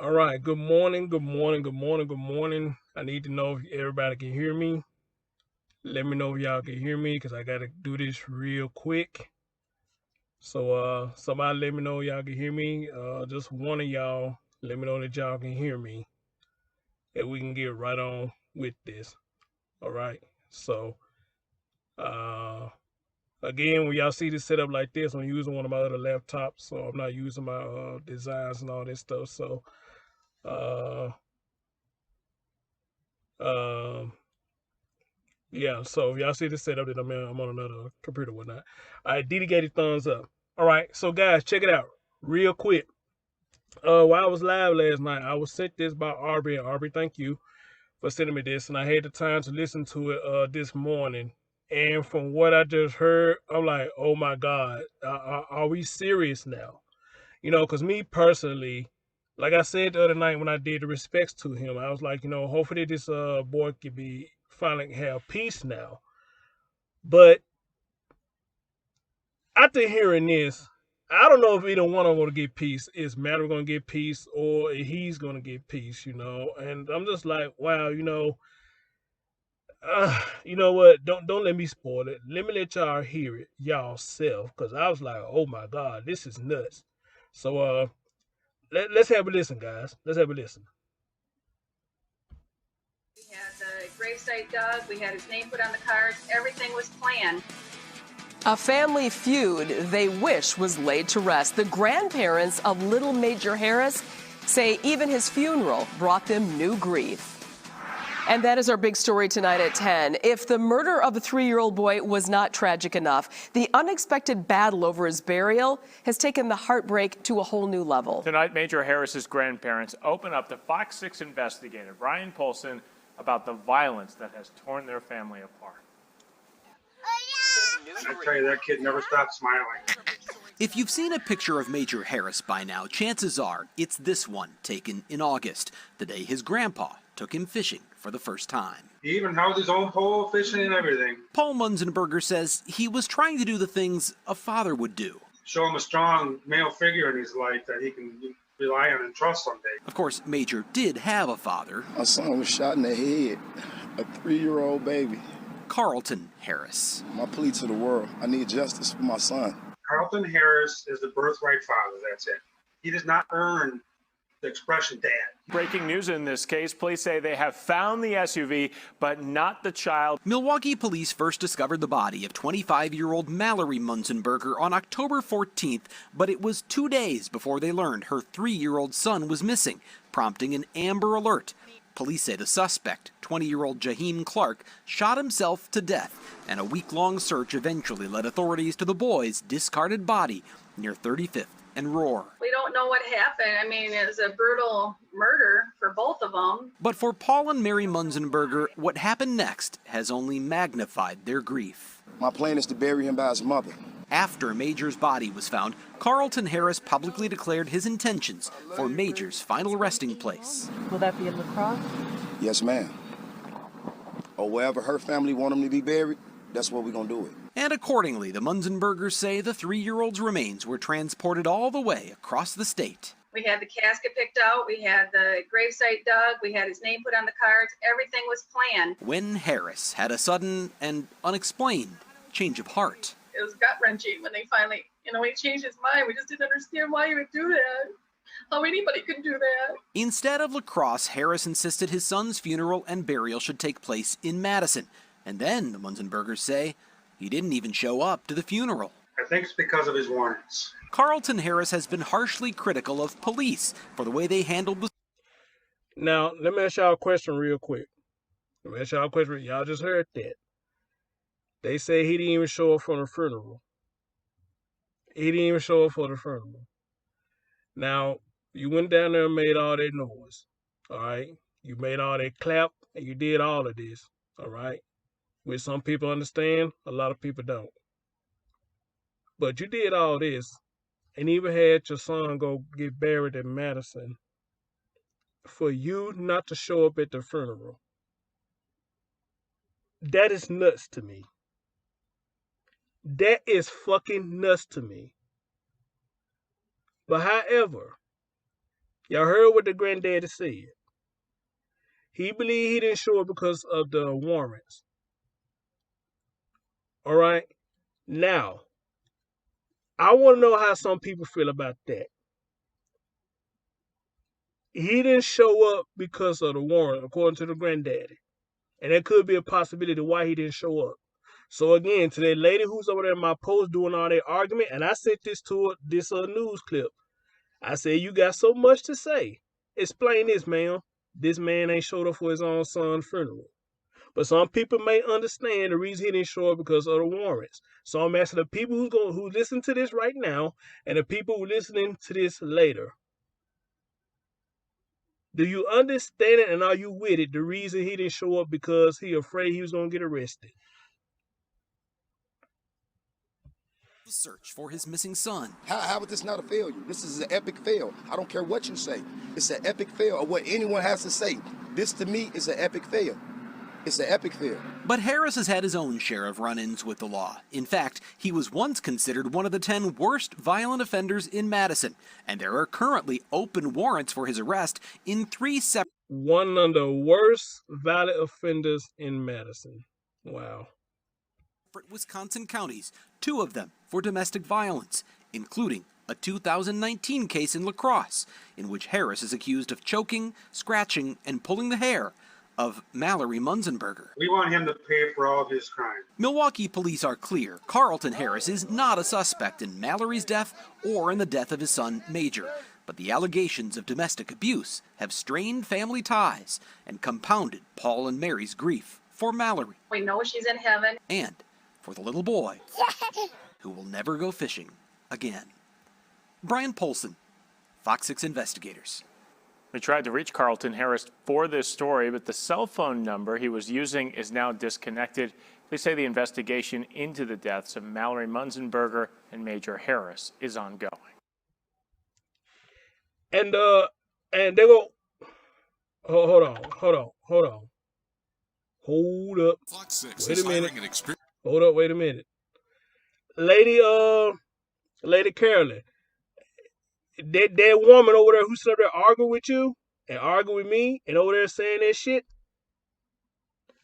All right. Good morning. Good morning. Good morning. Good morning. I need to know if everybody can hear me. Let me know if y'all can hear me because I got to do this real quick. So, somebody let me know y'all can hear me. Just one of y'all let me know that y'all can hear me, and we can get right on with this. All right. So, uh, again, when y'all see this setup like this, I'm using one of my other laptops, so I'm not using my designs and all this stuff. So, uh, um, yeah, so if y'all see the setup that I'm on another computer or whatnot. All right, dedicated thumbs up. All right, so guys, check it out real quick. While I was live last night, I was sent this by Aubrey, and Aubrey, thank you for sending me this, and I had the time to listen to it this morning. And from what I just heard, I'm like, oh my God, are we serious now? Because me personally, like I said the other night when I did the respects to him, I was like, hopefully this boy could be finally have peace now. But after hearing this, I don't know if either one of them going to get peace. Is Matter going to get peace, or he's going to get peace? And I'm just like, wow, you know what? Don't let me spoil it. Let me let y'all hear it y'all self, because I was like, oh my God, this is nuts. So let's have a listen, guys. Let's have a listen. We had the gravesite dug. We had his name put on the cards. Everything was planned. A family feud they wish was laid to rest. The grandparents of little Major Harris say even his funeral brought them new grief. And that is our big story tonight at 10. If the murder of a 3-year-old boy was not tragic enough, the unexpected battle over his burial has taken the heartbreak to a whole new level. Tonight, Major Harris's grandparents open up to Fox 6 investigator Brian Polson about the violence that has torn their family apart. I tell you, that kid never stopped smiling. If you've seen a picture of Major Harris by now, chances are it's this one taken in August, the day his grandpa took him fishing for the first time. He even held his own pole, fishing and everything. Paul Munzenberger says he was trying to do the things a father would do. Show him a strong male figure in his life that he can rely on and trust someday. Of course, Major did have a father. My son was shot in the head, a 3-year-old baby. Carlton Harris. My plea to the world, I need justice for my son. Carlton Harris is the birthright father, that's it. He does not earn the expression dad. Breaking news in this case, police say they have found the SUV, but not the child. Milwaukee police first discovered the body of 25-year-old Mallory Munzenberger on October 14th, but it was 2 days before they learned her 3-year-old son was missing, prompting an Amber Alert. Police say the suspect, 20-year-old Jaheim Clark, shot himself to death, and a week-long search eventually led authorities to the boy's discarded body near 35th and Roar. We don't know what happened. I mean, it was a brutal murder for both of them. But for Paul and Mary Munzenberger, what happened next has only magnified their grief. My plan is to bury him by his mother. After Major's body was found, Carlton Harris publicly declared his intentions for Major's final resting place. Will that be in La Crosse? Yes, ma'am. Or wherever her family want him to be buried, that's where we're going to do it. And accordingly, the Munzenbergers say the 3-year-old's remains were transported all the way across the state. We had the casket picked out. We had the gravesite dug. We had his name put on the cards. Everything was planned. When Harris had a sudden and unexplained change of heart. It was gut-wrenching when they finally, he changed his mind. We just didn't understand why he would do that. How anybody could do that. Instead of La Crosse, Harris insisted his son's funeral and burial should take place in Madison. And then, the Munzenbergers say, he didn't even show up to the funeral. I think it's because of his warnings. Carlton Harris has been harshly critical of police for the way they handled the... Now, let me ask y'all a question real quick. Y'all just heard that. They say he didn't even show up for the funeral. Now, you went down there and made all that noise. All right? You made all that clap, and you did all of this. All right? Which some people understand, a lot of people don't. But you did all this, and even had your son go get buried in Madison for you not to show up at the funeral. That is nuts to me. That is fucking nuts to me. But however, Y'all heard what the granddaddy said. He believed he didn't show up because of the warrants. All right. Now, I want to know how some people feel about that. He didn't show up because of the warrant, according to the granddaddy. And there could be a possibility why he didn't show up. So again, to that lady who's over there in my post doing all that argument, and I sent this to her, this news clip. I said, you got so much to say. Explain this, ma'am. This man ain't showed up for his own son's funeral. But some people may understand the reason he didn't show up because of the warrants. So I'm asking the people who listen to this right now and the people who listening to this later. Do you understand it and are you with it? The reason he didn't show up because he afraid he was going to get arrested. Search for his missing son. How is this not a failure? This is an epic fail. I don't care what you say. It's an epic fail, or what anyone has to say. This, to me, is an epic fail. It's an epic fail. But Harris has had his own share of run-ins with the law. In fact, he was once considered one of the 10 worst violent offenders in Madison, and there are currently open warrants for his arrest in 3 separate... One of the worst violent offenders in Madison. Wow. Wisconsin counties, 2 of them for domestic violence, including a 2019 case in La Crosse, in which Harris is accused of choking, scratching, and pulling the hair of Mallory Munzenberger. We want him to pay for all of his crimes. Milwaukee police are clear. Carlton Harris is not a suspect in Mallory's death or in the death of his son, Major. But the allegations of domestic abuse have strained family ties and compounded Paul and Mary's grief for Mallory. We know she's in heaven. And for the little boy who will never go fishing again. Brian Polson, Fox 6 Investigators. We tried to reach Carlton Harris for this story, but the cell phone number he was using is now disconnected. They say the investigation into the deaths of Mallory Munzenberger and Major Harris is ongoing. And they go, hold on. Hold up. Fox 6 Wait is a minute. hiring an experienced... Hold up, wait a minute. Lady Carolyn, that woman over there who stood there arguing with you and arguing with me and over there saying that shit,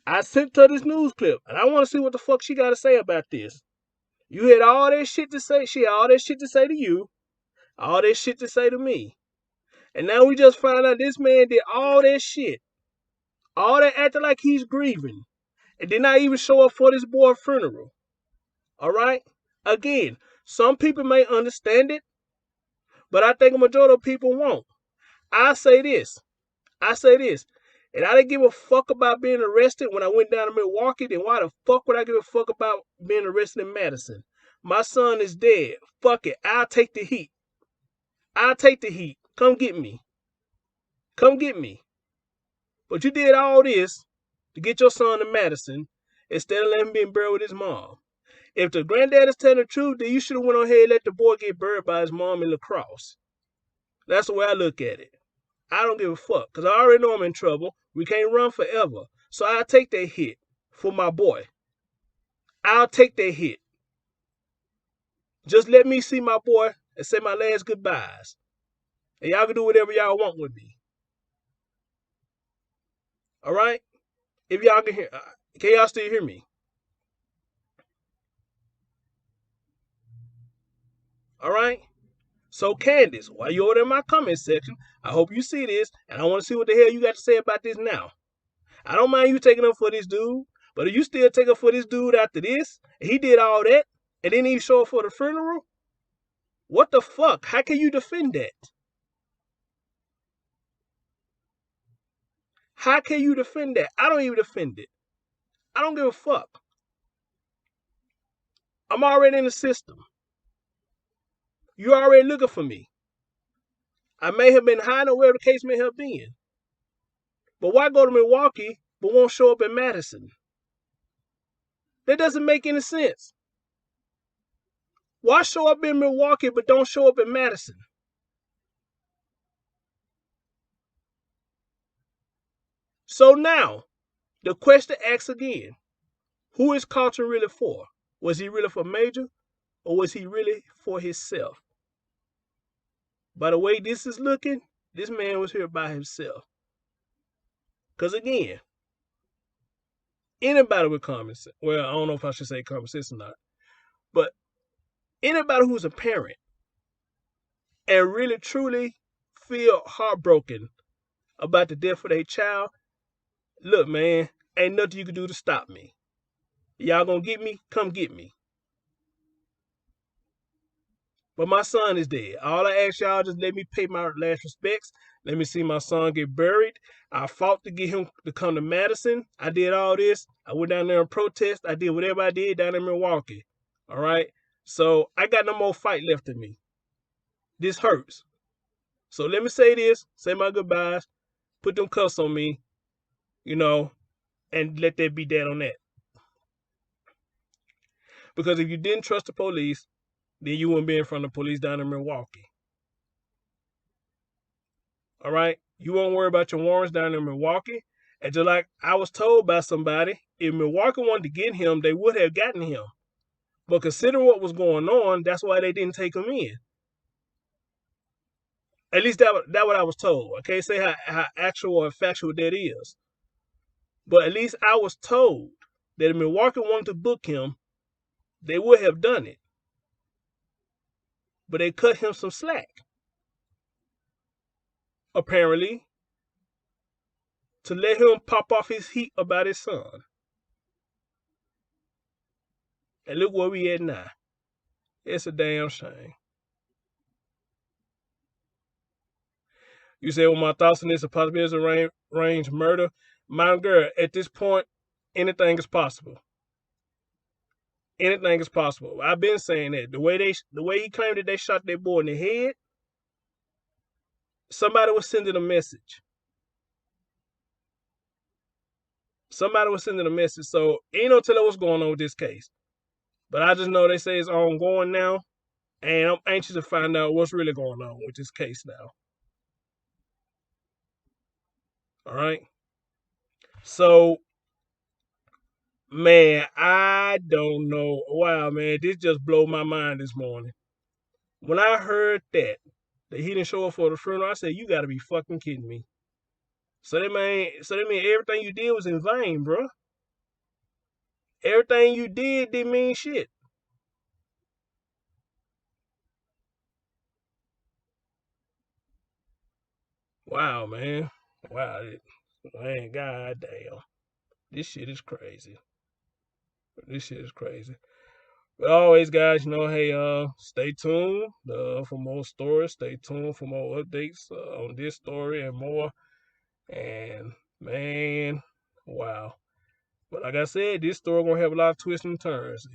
I sent her this news clip and I want to see what the fuck she got to say about this. You had all that shit to say. She had all that shit to say to you, all that shit to say to me. And now we just found out this man did all that shit. All that acting like he's grieving. And did not even show up for this boy's funeral. All right? Again, some people may understand it, but I think a majority of people won't. I say this. And I didn't give a fuck about being arrested when I went down to Milwaukee. Then why the fuck would I give a fuck about being arrested in Madison? My son is dead. Fuck it. I'll take the heat. Come get me. But you did all this to get your son to Madison instead of letting him be buried with his mom. If the granddad is telling the truth, then you should have went on ahead and let the boy get buried by his mom in La Crosse. That's the way I look at it. I don't give a fuck, because I already know I'm in trouble. We can't run forever. So I'll take that hit for my boy. I'll take that hit. Just let me see my boy and say my last goodbyes. And y'all can do whatever y'all want with me. All right? If y'all can hear, can y'all still hear me? All right? So Candace, while you're over in my comment section, I hope you see this, and I want to see what the hell you got to say about this now. I don't mind you taking up for this dude, but if you still take up for this dude after this, and he did all that, and didn't even show up for the funeral, what the fuck? How can you defend that? How can you defend that? I don't even defend it. I don't give a fuck. I'm already in the system. You're already looking for me. I may have been hiding or wherever the case may have been. But why go to Milwaukee but won't show up in Madison? That doesn't make any sense. Why show up in Milwaukee but don't show up in Madison? So now, the question asks again, who is Carlton really for? Was he really for Major or was he really for himself? By the way this is looking, This man was here by himself. Because again, anybody with common sense, well, I don't know if I should say common sense or not, but anybody who's a parent and really truly feel heartbroken about the death of their child, look, man, ain't nothing you can do to stop me. Y'all gonna get me? Come get me. But my son is dead. All I ask y'all, just let me pay my last respects. Let me see my son get buried. I fought to get him to come to Madison. I did all this. I went down there and protest. I did whatever I did down in Milwaukee. All right? So I got no more fight left in me. This hurts. So let me say this, say my goodbyes, put them cuffs on me, and let that be that on that. Because if you didn't trust the police, then you wouldn't be in front of the police down in Milwaukee. All right? You won't worry about your warrants down in Milwaukee. And just like I was told by somebody, if Milwaukee wanted to get him, they would have gotten him. But considering what was going on, that's why they didn't take him in. At least that's what I was told. I can't say how actual or factual that is. But at least I was told that if Milwaukee wanted to book him, they would have done it. But they cut him some slack. Apparently, to let him pop off his heat about his son. And look where we at now. It's a damn shame. You say, well, my thoughts on this, a possibility of arranged murder. My girl, at this point, anything is possible. Anything is possible. I've been saying that. The way he claimed that they shot that boy in the head, somebody was sending a message. Somebody was sending a message. So ain't no telling what's going on with this case. But I just know they say it's ongoing now. And I'm anxious to find out what's really going on with this case now. All right. So, man, I don't know. Wow, man, this just blew my mind this morning. When I heard that he didn't show up for the funeral, I said, you got to be fucking kidding me. So that mean everything you did was in vain, bro. Everything you did didn't mean shit. Wow, man. Wow. Man, goddamn. This shit is crazy. This shit is crazy. But always, guys, hey, stay tuned for more stories. Stay tuned for more updates on this story and more. And, man, wow. But like I said, this story gonna have a lot of twists and turns.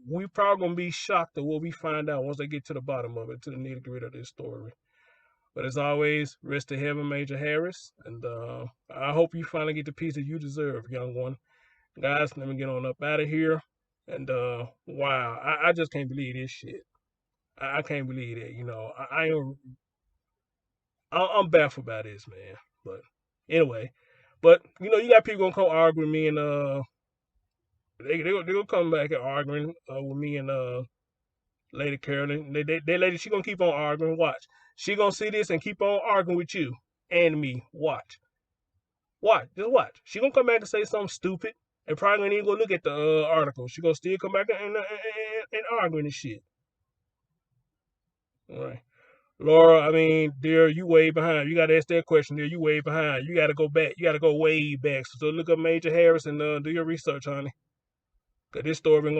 We probably gonna be shocked at what we find out once they get to the bottom of it, to the nitty-gritty of this story. But as always, rest in heaven, Major Harris. And I hope you finally get the peace that you deserve, young one. Guys, let me get on up out of here. And wow, I just can't believe this shit. I can't believe it. I'm baffled by this, man. But anyway, you got people gonna come argue with me, and they gonna come back and arguing with me and Lady Carolyn. They lady, she gonna keep on arguing. Watch, she gonna see this and keep on arguing with you and me. Watch, just watch. She gonna come back and say something stupid. And probably gonna even go look at the article. She gonna still come back and argue and shit. All right. Laura, dear, you way behind. You gotta ask that question, dear. You way behind. You gotta go back. You gotta go way back. So look up Major Harris and do your research, honey. Cause this story been